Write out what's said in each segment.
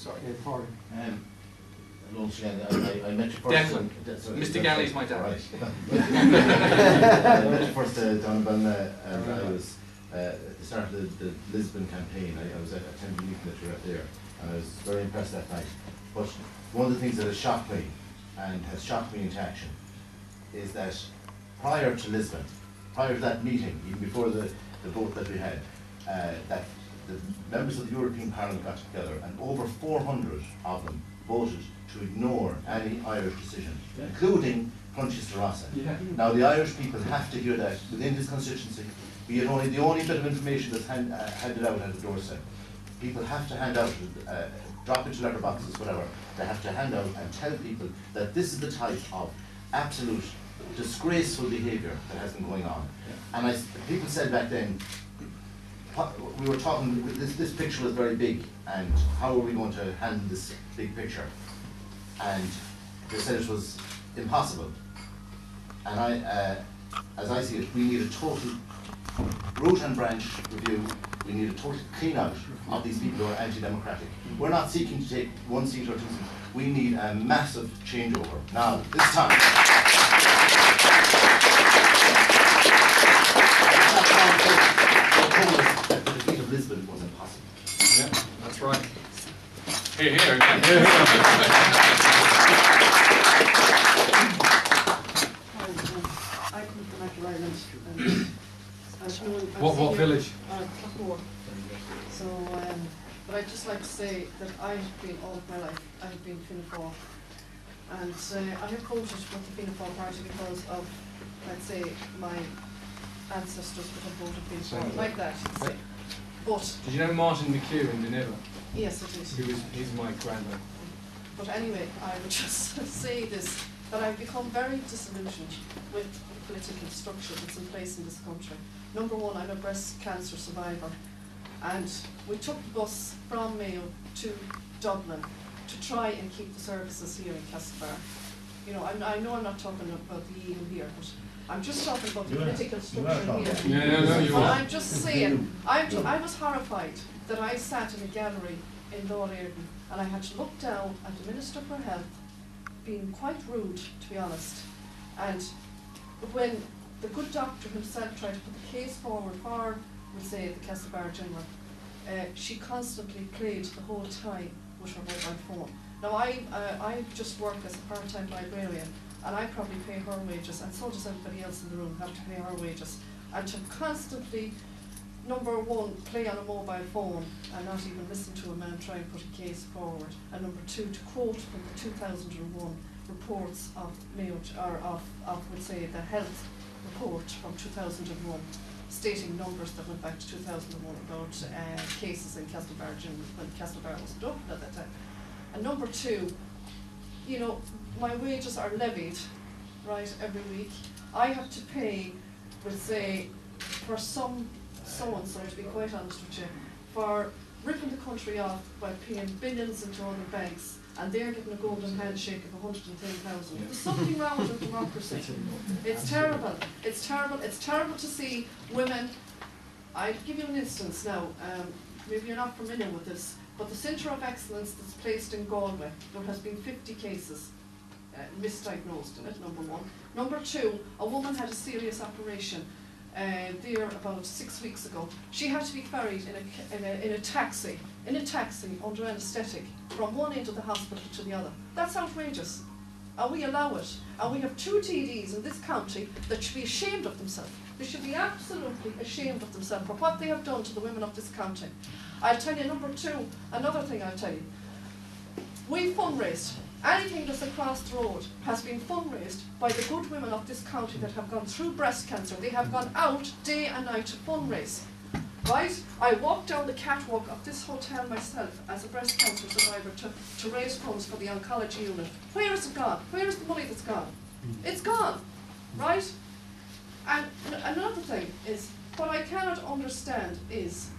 Sorry. Once again, I met you first. Declan. Mr. Ganley's my dad. Right. I met you first down in Balna, and I was at the start of the Lisbon campaign. I was attending the meeting that you were at there, and I was very impressed that night. But one of the things that has shocked me, and has shocked me into action, is that prior to Lisbon, prior to that meeting, even before the vote that we had, that the members of the European Parliament got together, and over 400 of them voted to ignore any Irish decision, including Conchis Rasa. Now the Irish people have to hear that within this constituency, be it only the only bit of information that's handed out at the doorstep. People have to hand out, drop into letter boxes, whatever. They have to hand out and tell people that this is the type of absolute disgraceful behaviour that has been going on. And people said back then, we were talking, this picture was very big, and how are we going to handle this big picture? And they said it was impossible. And as I see it, we need a total root and branch review. We need a total clean out of these people who are anti-democratic. We're not seeking to take 1 seat or 2 seats. We need a massive changeover. Now, this time. The defeat of Lisbon was impossible. Yeah, that's right. Here. I come from Mayo Island. What village? Clackmore. So, but I'd just like to say that I have been, all of my life, I have been Fianna Fáil. And I have voted with the Fianna Fáil party because of, let's say, my ancestors would have voted Fianna Fáil, like that. But did you know Martin McHugh in Geneva? yes, it is. He's my granddad. But anyway, I would just say this, that I've become very disillusioned with the political structure that's in place in this country. Number one, I'm a breast cancer survivor, and we took the bus from Mayo to Dublin to try and keep the services here in Castlebar. You know, I know I'm not talking about the EU here, but I'm just talking about the political structure here. No, you are. I'm just saying, I was horrified that I sat in a gallery in Lower Airden and I had to look down at the Minister for Health being quite rude, to be honest. And when the good doctor himself tried to put the case forward for, we'll say, the Castlebar General, she constantly played the whole time with her mobile phone. Now I just work as a part-time librarian, and I probably pay her wages, and so does everybody else in the room have to pay her wages. And to constantly, number one, play on a mobile phone and not even listen to a man try and put a case forward, and number two, to quote from the 2001 reports of Mayo, or of we'll say, the health report from 2001, stating numbers that went back to 2001 about cases in Castlebar when Castlebar wasn't open at that time. And number two, you know, my wages are levied, right, every week. I have to pay, we'll say, for some so-and-so, to be quite honest with you, for ripping the country off by paying billions into other banks, and they're getting a golden handshake of 110,000. There's something wrong with democracy. It's terrible. It's terrible. It's terrible to see women. I'll give you an instance now. Maybe you're not familiar with this, but the Centre of Excellence that's placed in Galway, there has been 50 cases misdiagnosed in it, number one. Number two, a woman had a serious operation there about 6 weeks ago. She had to be carried in a taxi under anaesthetic from one end of the hospital to the other. That's outrageous. And we allow it. And we have 2 TDs in this county that should be ashamed of themselves. They should be absolutely ashamed of themselves for what they have done to the women of this county. I'll tell you, number two, another thing I'll tell you. We fundraised. Anything that's across the road has been fundraised by the good women of this county that have gone through breast cancer. They have gone out day and night to fundraise. Right? I walked down the catwalk of this hotel myself as a breast cancer survivor to raise funds for the oncology unit. Where is it gone? Where is the money that's gone? It's gone. Right? And another thing is, what I cannot understand is,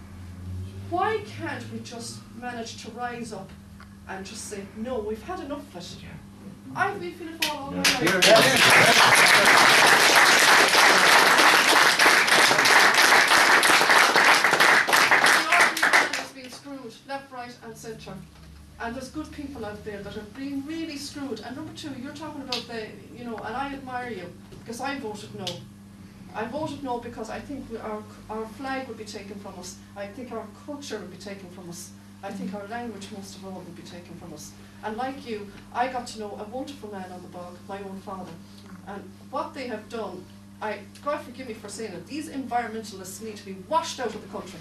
why can't we just manage to rise up and just say, no, we've had enough of it. I've been Fianna Fáil all my life. The ordinary man has been screwed left, right and centre. And there's good people out there that are being really screwed. And number two, you're talking about and I admire you, because I voted no. I voted no because I think our flag would be taken from us. I think our culture would be taken from us. I think our language, most of all, would be taken from us. And like you, I got to know a wonderful man on the bog, my own father. And what they have done, God forgive me for saying it, these environmentalists need to be washed out of the country.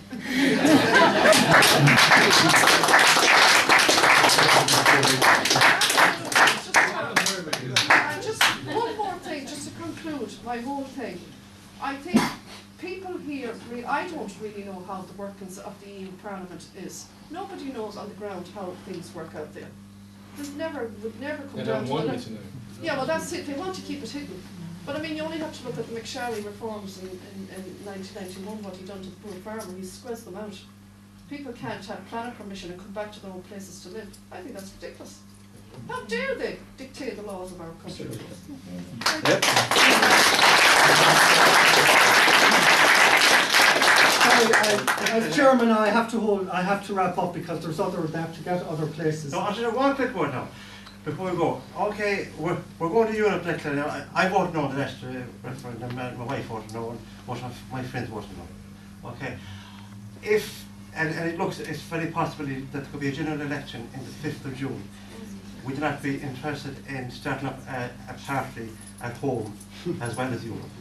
And just one more thing, just to conclude my whole thing. I think people here, I don't really know how the workings of the EU Parliament is. Nobody knows on the ground how things work out there. This would never come They down don't to want it. me to know. Yeah, well that's it, they want to keep it hidden. But I mean, you only have to look at the McSharry reforms in 1991, what he done to the poor farmer, he squeezed them out. People can't have planning permission and come back to their own places to live. I think that's ridiculous. How dare they dictate the laws of our country? As chairman, I have to wrap up because they have to get other places. No, I'll just one quick word now, before we go. Okay, we're going to Europe next year. I voted no the last referendum, my wife voted no, and most of my friends voted no. Okay, and it looks, it's very possible that there could be a general election in the 5th of June. Would you not be interested in starting up a party at home as well as Europe?